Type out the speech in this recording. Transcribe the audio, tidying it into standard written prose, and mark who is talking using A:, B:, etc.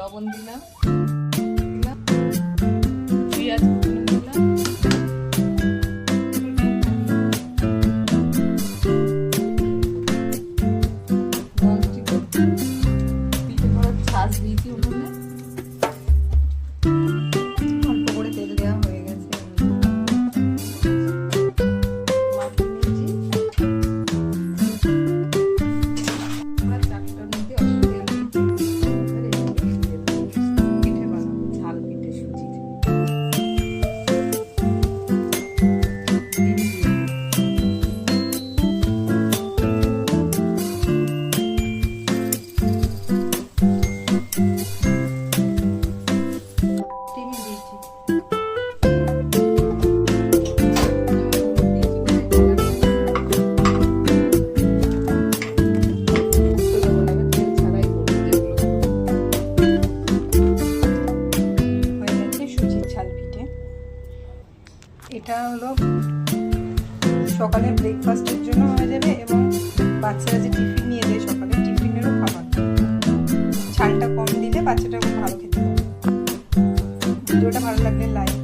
A: লবণ দিলাম, পেঁয়াজ কুচি দিলাম, পিঠে করার ছাঁচ দিয়েছি উনুনে, অল্প করে তেল দেওয়া হয়ে গেছে। এটা হলো সকালে ব্রেকফাস্টের জন্য হয়ে যাবে এবং বাচ্চারা যে টিফিন নিয়ে যায় সকালে টিফিনেরও খাবার। ঝালটা কম দিলে বাচ্চাটা খুব ভালো খেতে পারে। ভিডিওটা ভালো লাগলে লাইক